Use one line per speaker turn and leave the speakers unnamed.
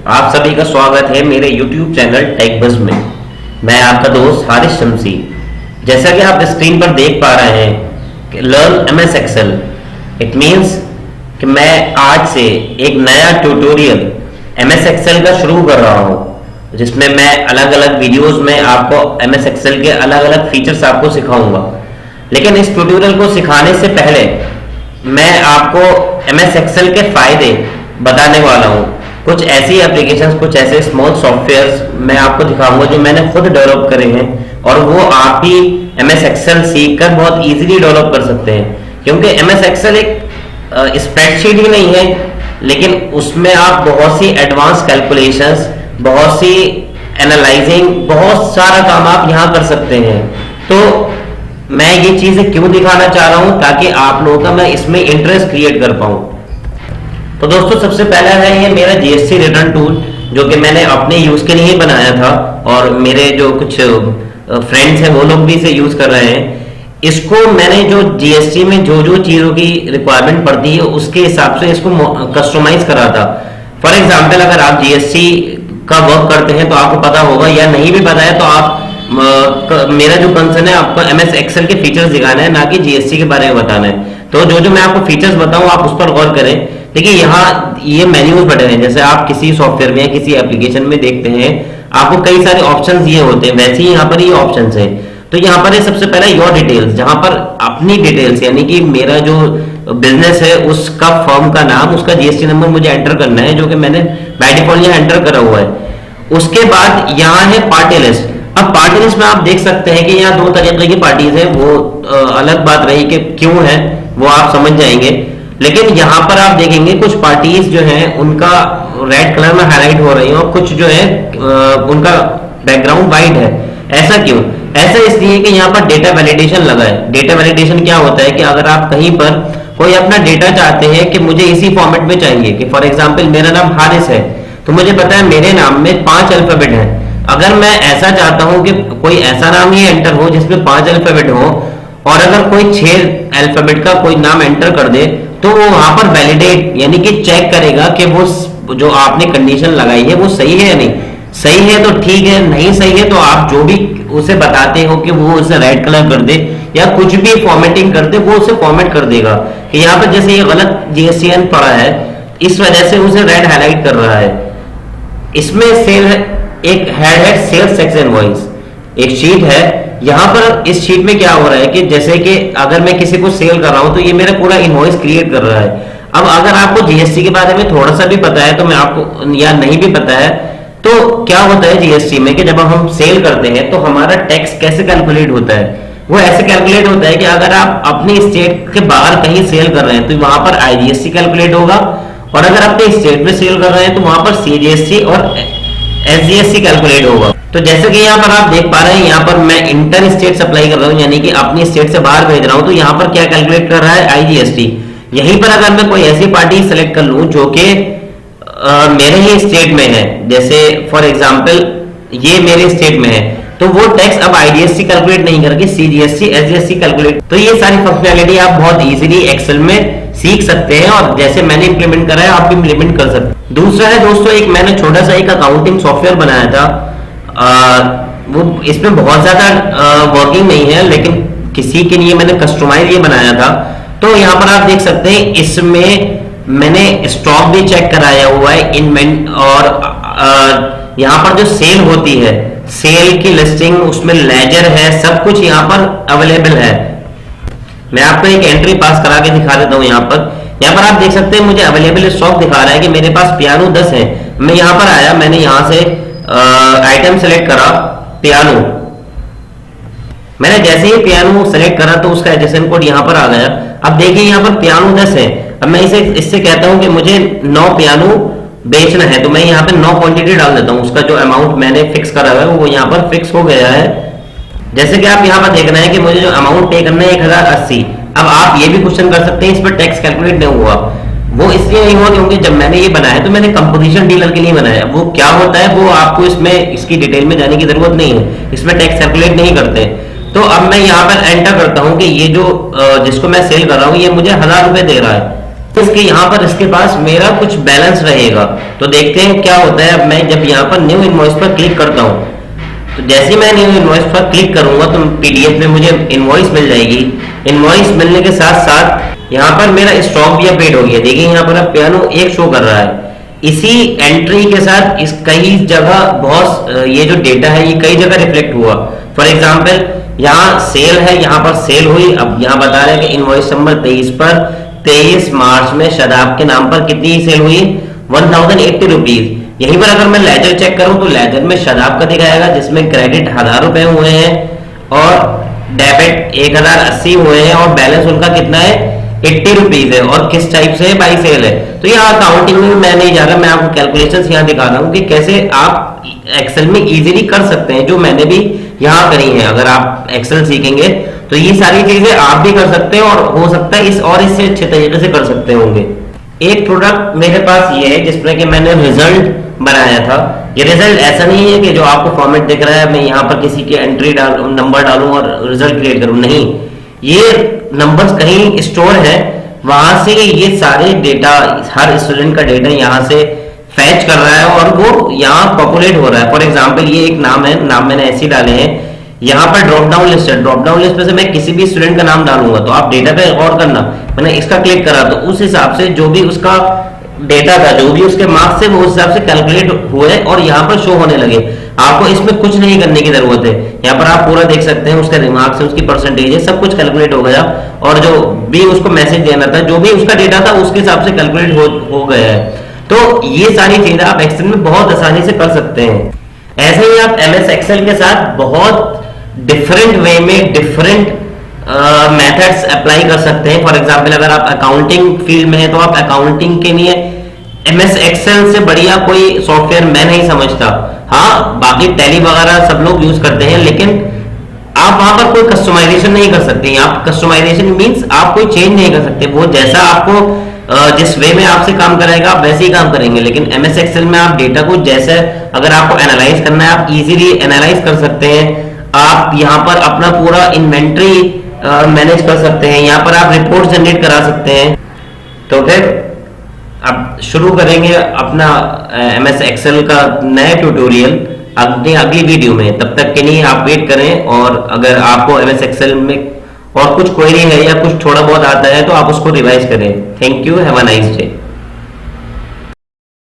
आप सभी का स्वागत है मेरे YouTube चैनल टेक बज़ में। मैं आपका दोस्त हारिस शमसी। जैसा कि आप स्क्रीन पर देख पा रहे हैं कि learn MS Excel, it means कि मैं आज से एक नया ट्यूटोरियल एमएस एक्सेल का शुरू कर रहा हूं, जिसमें मैं अलग अलग वीडियोस में आपको एमएस एक्सेल के अलग अलग फीचर्स आपको सिखाऊंगा। लेकिन इस ट्यूटोरियल को सिखाने से पहले मैं आपको एमएस एक्सेल के फायदे बताने वाला हूं। कुछ ऐसी एप्लीकेशंस, कुछ ऐसे स्मॉल सॉफ्टवेयर्स मैं आपको दिखाऊंगा जो मैंने खुद डेवलप करे हैं, और वो आप ही एमएस एक्सेल सीखकर बहुत इजीली डेवलप कर सकते हैं। क्योंकि एमएस एक्सेल एक स्प्रेडशीट ही नहीं है, लेकिन उसमें आप बहुत सी एडवांस कैलकुलेशंस, बहुत सी एनालाइजिंग, बहुत सारा काम आप यहाँ कर सकते हैं। तो मैं ये चीजें क्यों दिखाना चाह रहा हूँ, ताकि आप लोगों का मैं इसमें इंटरेस्ट क्रिएट कर पाऊँ। तो दोस्तों, सबसे पहला है ये मेरा जीएसटी रिटर्न टूल, जो कि मैंने अपने यूज के लिए बनाया था, और मेरे जो कुछ फ्रेंड्स हैं वो लोग भी इसे यूज कर रहे हैं। इसको मैंने जो जीएसटी में जो जो चीजों की रिक्वायरमेंट पड़ती है उसके हिसाब से इसको कस्टमाइज करा था। फॉर एग्जाम्पल, अगर आप जीएसटी का वर्क करते हैं तो आपको पता होगा, या नहीं भी पता है तो आप मेरा जो कंसर्न है आपको एमएस एक्सेल के फीचर्स दिखाना है, ना कि जीएसटी के बारे में बताना है। तो जो जो मैं आपको फीचर्स बताऊं आप उस पर गौर करें। देखिए, यहाँ ये मेन्यूज बटन है, जैसे आप किसी सॉफ्टवेयर में या किसी एप्लीकेशन में देखते हैं आपको कई सारे ऑप्शंस ये होते हैं, वैसे ही यहाँ पर ये ऑप्शंस है। तो यहाँ पर है सबसे पहले योर डिटेल्स, जहां पर अपनी डिटेल्स यानी कि मेरा जो बिजनेस है उसका, फर्म का नाम, उसका जीएसटी नंबर मुझे एंटर करना है, जो कि मैंने बाय डिफॉल्ट यहाँ एंटर करा हुआ है। उसके बाद यहाँ है पार्टी लिस्ट। अब पार्टी लिस्ट में आप देख सकते हैं कि यहाँ दो तरीके की पार्टीज है, वो अलग बात रही कि क्यों है वो आप समझ जाएंगे। लेकिन यहाँ पर आप देखेंगे कुछ पार्टीज जो हैं उनका रेड कलर में हाईलाइट हो रही है, और कुछ जो है उनका बैकग्राउंड व्हाइट है। ऐसा क्यों? ऐसा इसलिए कि यहाँ पर डेटा वैलिडेशन लगा है। डेटा वैलिडेशन क्या होता है कि अगर आप कहीं पर कोई अपना डेटा चाहते हैं कि मुझे इसी फॉर्मेट में चाहिए, कि फॉर एग्जाम्पल मेरा नाम हारिस है, तो मुझे पता है मेरे नाम में 5 अल्फाबेट है। अगर मैं ऐसा चाहता हूं कि कोई ऐसा नाम ही एंटर हो जिसमें 5 अल्फाबेट हो, और अगर कोई 6 अल्फाबेट का कोई नाम एंटर कर दे, तो वो वहां पर वैलिडेट यानी कि चेक करेगा कि वो जो आपने कंडीशन लगाई है वो सही है या नहीं। सही है तो ठीक है, नहीं सही है तो आप जो भी उसे बताते हो कि वो उसे रेड कलर कर दे या कुछ भी फॉर्मेटिंग कर दे, वो उसे फॉर्मेट कर देगा। कि यहाँ पर जैसे ये गलत जीएसटीएन पड़ा है, इस वजह से उसे रेड हाईलाइट कर रहा है। इसमें सेल एक हेड है सेल्स टैक्स इनवॉइस, एक शीट है। यहां पर इस शीट में क्या हो रहा है कि जैसे कि अगर मैं किसी को सेल कर रहा हूं तो ये मेरा पूरा इनवॉइस क्रिएट कर रहा है। अब अगर आपको जीएसटी के बारे में थोड़ा सा भी पता है तो मैं आपको, या नहीं भी पता है तो क्या होता है जीएसटी में कि जब हम सेल करते हैं तो हमारा टैक्स कैसे कैलकुलेट होता है। वो ऐसे कैलकुलेट होता है कि अगर आप अपने स्टेट के बाहर कहीं सेल कर रहे हैं तो वहां पर आईजीएसटी कैलकुलेट होगा, और अगर अपने स्टेट में सेल कर रहे हैं तो वहां पर सीजीएसटी और एसजीएसटी कैलकुलेट होगा। तो जैसे कि यहाँ पर आप देख पा रहे हैं, यहाँ पर मैं इंटर स्टेट सप्लाई कर रहा हूँ, यानी कि अपनी स्टेट से बाहर भेज रहा हूँ, तो यहाँ पर क्या कैलकुलेट कर रहा है, आईजीएसटी। यहीं पर अगर मैं कोई ऐसी पार्टी सेलेक्ट कर लूँ जो कि मेरे ही स्टेट में है, जैसे फॉर एग्जाम्पल ये मेरे स्टेट में है, तो वो टैक्स अब आईजीएसटी कैलकुलेट नहीं करके सीजीएसटी एसजीएसटी कैलकुलेट। तो ये सारी फंक्शनैलिटी आप बहुत इजीली एक्सेल में सीख सकते हैं, और जैसे मैंने इंप्लीमेंट करा है आप भी इंप्लीमेंट कर सकते हैं। दूसरा है दोस्तों, एक मैंने छोटा सा एक अकाउंटिंग सॉफ्टवेयर बनाया था। वो इसमें बहुत ज्यादा वर्किंग नहीं है, लेकिन किसी के लिए मैंने कस्टमाइज ये बनाया था। तो यहाँ पर आप देख सकते हैं इसमें मैंने स्टॉक भी चेक कराया हुआ है, इनवेंट, और यहाँ पर जो सेल होती है, सेल की लिस्टिंग, उसमें लेजर है, सब कुछ यहाँ पर अवेलेबल है। मैं आपको एक एंट्री पास करा के दिखा देता हूँ। यहाँ पर आप देख सकते हैं मुझे अवेलेबल स्टॉक दिखा रहा है कि मेरे पास पियानो 10 है। मैं यहाँ पर आया, मैंने यहाँ से आइटम सेलेक्ट करा पियानो। मैंने जैसे ही पियानो सेलेक्ट करा तो उसका एडजस्टमेंट कोड यहाँ पर आ गया। अब देखिए यहाँ पर पियानो 10 है। अब मैं इससे कहता हूँ कि मुझे 9 पियानो बेचना है, तो मैं यहाँ पे 9 क्वांटिटी डाल देता हूँ। उसका जो अमाउंट मैंने फिक्स करा हुआ है वो यहाँ पर फिक्स हो गया है। जैसे कि आप यहाँ पर देख रहे हैं कि मुझे जो अमाउंट पे करना है 1080। अब आप ये भी क्वेश्चन कर सकते हैं इस पर टैक्स कैलकुलेट नहीं हुआ। वो इसलिए नहीं हुआ क्योंकि जब मैंने ये बनाया तो मैंने कंपोजिशन डीलर के लिए बनाया। वो क्या होता है वो आपको इसमें इसकी डिटेल में जाने की जरूरत नहीं है, इसमें टैक्स कैलकुलेट नहीं करते। तो अब मैं यहाँ पर एंटर करता हूँ कि ये जो जिसको मैं सेल कर रहा हूँ ये मुझे 1000 रुपए दे रहा है। इसके यहाँ पर इसके पास मेरा कुछ बैलेंस रहेगा। तो देखते हैं क्या होता है। अब मैं जब यहाँ पर न्यू इनवॉइस पर क्लिक करता हूँ, तो जैसे ही मैं न्यू इनवॉइस पर क्लिक करूंगा तो पीडीएफ में मुझे इनवॉइस मिल जाएगी। इनवॉइस मिलने के साथ साथ यहाँ पर मेरा स्टॉक भी अपडेट हो गया। देखिए यहाँ पर अब पियानो 1 शो कर रहा है। इसी एंट्री के साथ इस कई जगह बहुत ये जो डेटा है ये कई जगह रिफ्लेक्ट हुआ। फॉर एग्जाम्पल यहाँ सेल है, यहाँ पर सेल हुई। अब यहाँ बता रहे हैं कि इनवॉइस नंबर 23 पर 23 मार्च में शादाब के नाम पर कितनी सेल हुई, 1080 रुपीज। यहीं पर अगर मैं लेजर चेक करूं तो लेजर में शादाब का दिखाएगा जिसमें क्रेडिट 1000 रुपए हुए हैं और डेबिट 1080 हुए हैं और बैलेंस उनका कितना है, 80 रुपीज है। और किस टाइप से बाई सेल है। तो यहाँ अकाउंटिंग में मैं नहीं जा रहा, मैं आपको कैलकुलेशंस यहाँ दिखा रहा हूँ कि कैसे आप एक्सेल में इजीली कर सकते हैं, जो मैंने भी यहाँ करी है। अगर आप एक्सेल सीखेंगे तो ये सारी चीजें आप भी कर सकते हैं और हो सकता है इससे अच्छे तरीके से कर सकते होंगे। एक प्रोडक्ट मेरे पास ये है जिसमें कि मैंने रिजल्ट बनाया था। ये रिजल्ट ऐसा नहीं है कि जो आपको फॉर्मेट दिख रहा है मैं यहाँ पर किसी की एंट्री नंबर डालूं और रिजल्ट क्रिएट करूं, नहीं। ये नंबर्स कहीं स्टोर है, वहां से ये सारे डेटा, हर स्टूडेंट का डेटा यहाँ से फैच कर रहा है और वो यहाँ पॉपुलेट हो रहा है। फॉर एग्जाम्पल ये एक नाम है, नाम मैंने ऐसे डाले हैं। यहाँ पर ड्रॉप डाउन लिस्ट है, ड्रॉप डाउन लिस्ट में से मैं किसी भी स्टूडेंट का नाम डालूंगा तो आप डेटा पे गौर करना। मैंने इसका क्लिक करा तो उस हिसाब से जो भी उसका डेटा था, जो भी उसके मार्क्स थे, वो उस हिसाब से कैलकुलेट हुए और यहाँ पर शो होने लगे। आपको इसमें कुछ नहीं करने की जरूरत है। यहाँ पर आप पूरा देख सकते हैं, उसका रिमार्क्स है, उसकी परसेंटेज है, सब कुछ कैलकुलेट हो गया और जो भी उसको मैसेज देना था, जो भी उसका डेटा था, उसके हिसाब से कैलकुलेट हो गया है। तो ये सारी चीजें आप एक्सेल में बहुत आसानी से कर सकते हैं। ऐसे ही आप एमएस एक्सेल के साथ बहुत डिफरेंट वे में डिफरेंट मेथड्स अप्लाई कर सकते हैं। फॉर एग्जांपल अगर आप अकाउंटिंग फील्ड में हैं तो आप अकाउंटिंग के लिए एमएस एक्सेल से बढ़िया कोई सॉफ्टवेयर मैं नहीं समझता। हाँ, बाकी टैली वगैरह सब लोग यूज करते हैं, लेकिन आप वहां पर कोई कस्टमाइजेशन नहीं कर सकते। आप कस्टमाइजेशन मींस आप कोई चेंज नहीं कर सकते। वो जैसा आपको जिस वे में आपसे काम कराएगा आप वैसे ही काम करेंगे। लेकिन एमएस एक्सेल में आप डेटा को जैसे अगर आपको एनालाइज करना है आप इजीली एनालाइज कर सकते हैं। आप यहाँ पर अपना पूरा इन्वेंट्री मैनेज कर सकते हैं। यहाँ पर आप रिपोर्ट जनरेट करा सकते हैं। तो फिर अब शुरू करेंगे अपना एमएस एक्सेल का नया ट्यूटोरियल अपनी अगली वीडियो में। तब तक के लिए आप वेट करें और अगर आपको एमएस एक्सेल में और कुछ क्वेरी है या कुछ थोड़ा बहुत आता है तो आप उसको रिवाइज करें। Thank you, have a nice day.